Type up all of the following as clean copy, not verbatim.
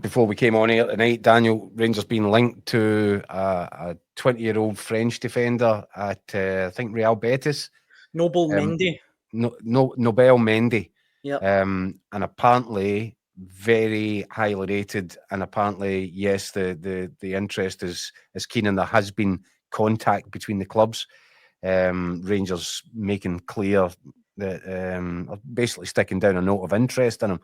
before we came on here tonight, Daniel, Rangers being linked to a 20-year-old French defender at, I think, Real Betis. Nobel Mendy. Nobel Mendy. Yep. And apparently very highly rated, and apparently, yes, the interest is keen, and there has been contact between the clubs. Rangers making clear that basically sticking down a note of interest in him.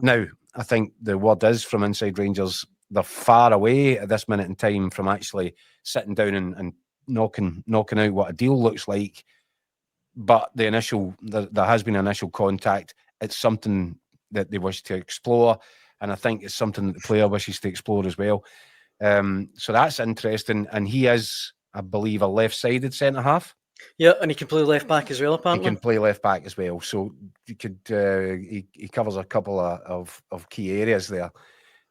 Now, I think the word is from inside Rangers, they're far away at this minute in time from actually sitting down and knocking out what a deal looks like. But there has been initial contact. It's something that they wish to explore, and I think it's something that the player wishes to explore as well. So that's interesting, and he is, I believe, a left-sided centre-half. Yeah, and he can play left back as well, apparently. He can play left back as well. So you could he covers a couple of key areas there.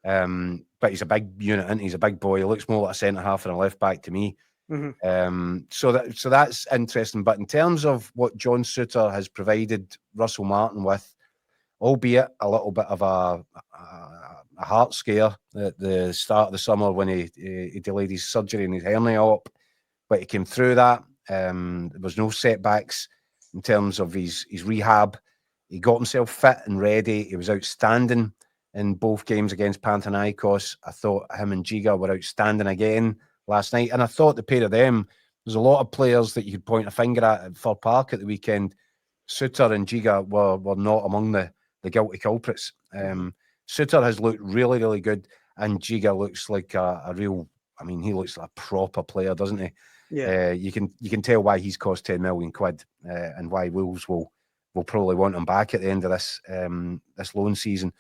But he's a big unit, and he's a big boy. He looks more like a centre-half than a left back to me. So that's interesting. But in terms of what John Souttar has provided Russell Martin with, albeit a little bit of a heart scare at the start of the summer when he delayed his surgery and his hernia op, but he came through that. There was no setbacks in terms of his rehab. He got himself fit and ready. He was outstanding in both games against Panathinaikos. I thought him and Giga were outstanding again last night, and I thought the pair of them, there's a lot of players that you could point a finger at Fir Park at the weekend. Souttar and Giga were not among the guilty culprits. Souttar has looked really, really good, and Giga looks like a real, I mean, he looks like a proper player, doesn't he? Yeah. You can tell why he's cost 10 million quid and why Wolves will probably want him back at the end of this loan season.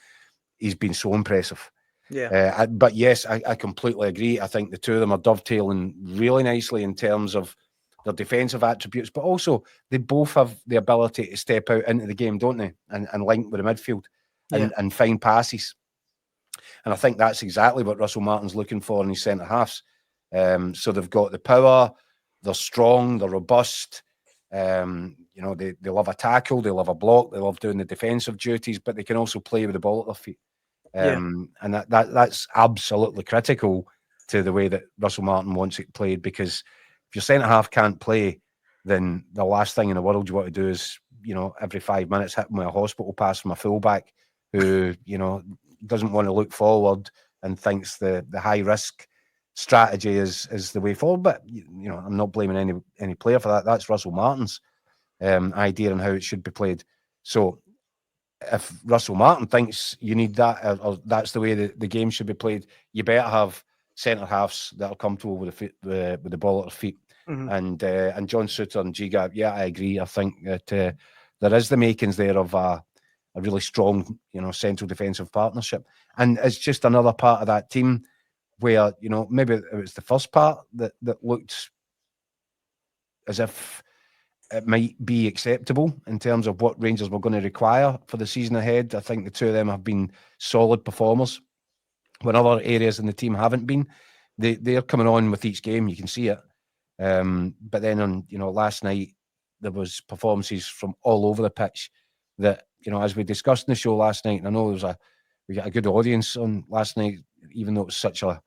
He's been so impressive. Yeah. But yes, I completely agree. I think the two of them are dovetailing really nicely in terms of their defensive attributes, but also they both have the ability to step out into the game, don't they? And link with the midfield and find passes. And I think that's exactly what Russell Martin's looking for in his centre halves. So they've got the power, they're strong, they're robust. They love a tackle, they love a block, they love doing the defensive duties, but they can also play with the ball at their feet. And that's absolutely critical to the way that Russell Martin wants it played, because if your centre half can't play, then the last thing in the world you want to do is, every 5 minutes hit him with a hospital pass from a fullback who, doesn't want to look forward and thinks the high risk strategy is the way forward. But I'm not blaming any player for that. That's Russell Martin's idea on how it should be played. So if Russell Martin thinks you need that, or that's the way the game should be played, you better have centre halves that are comfortable with the ball at their feet. And John Souttar and Giga, yeah, I agree. I think that there is the makings there of a really strong, central defensive partnership, and it's just another part of that team where maybe it was the first part that looked as if it might be acceptable in terms of what Rangers were going to require for the season ahead. I think the two of them have been solid performers when other areas in the team haven't been. They're coming on with each game, you can see it. But then on last night there was performances from all over the pitch that as we discussed in the show last night, and I know we got a good audience on last night, even though it was such a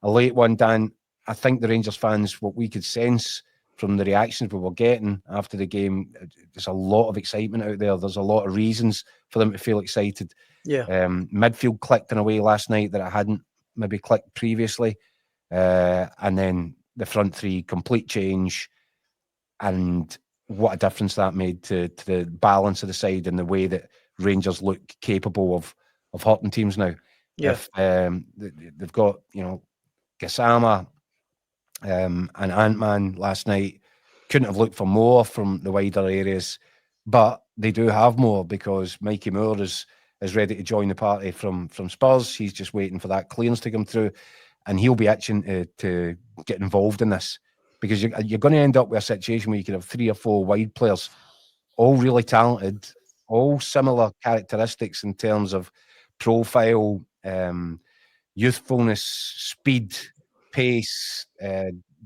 late one, Dan. I think the Rangers fans, what we could sense from the reactions we were getting after the game, there's a lot of excitement out there. There's a lot of reasons for them to feel excited. Yeah. Midfield clicked in a way last night that it hadn't maybe clicked previously. And then the front three, complete change. And what a difference that made to the balance of the side and the way that Rangers look capable of hurting teams now. Yeah. If they've got, Gassama and Ant-Man last night, couldn't have looked for more from the wider areas, but they do have more because Mikey Moore is ready to join the party from Spurs. He's just waiting for that clearance to come through, and he'll be itching to get involved in this, because you're going to end up with a situation where you could have 3 or 4 wide players, all really talented, all similar characteristics in terms of profile, youthfulness, speed, pace,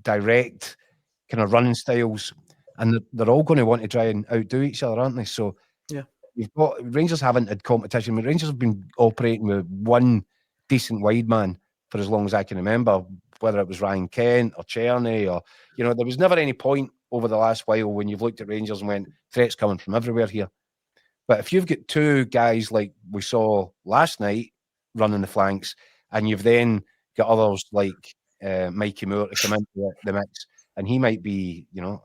direct kind of running styles, and they're all going to want to try and outdo each other, aren't they? So yeah, you've got Rangers haven't had competition. Rangers have been operating with one decent wide man for as long as I can remember, whether it was Ryan Kent or Czerny or, you know, there was never any point over the last while when you've looked at Rangers and went, threats coming from everywhere here. But if you've got two guys like we saw last night running the flanks, and you've then got others like Mikey Moore to come into the mix, and he might be, you know,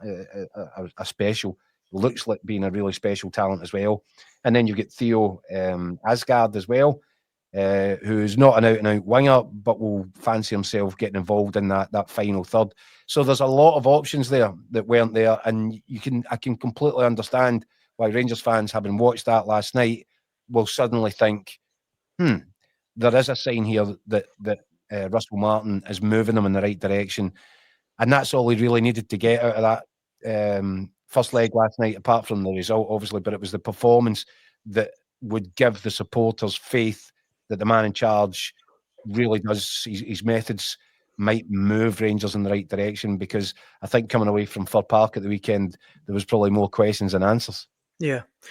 a special, looks like being a really special talent as well. And then you've got Theo Asgard as well, who's not an out-and-out winger, but will fancy himself getting involved in that final third. So there's a lot of options there that weren't there, and I can completely understand why Rangers fans, having watched that last night, will suddenly think, there is a sign here that Russell Martin is moving them in the right direction. And that's all he really needed to get out of that first leg last night, apart from the result, obviously, but it was the performance that would give the supporters faith that the man in charge really does, his methods might move Rangers in the right direction, because I think coming away from Fir Park at the weekend, there was probably more questions than answers. Yeah.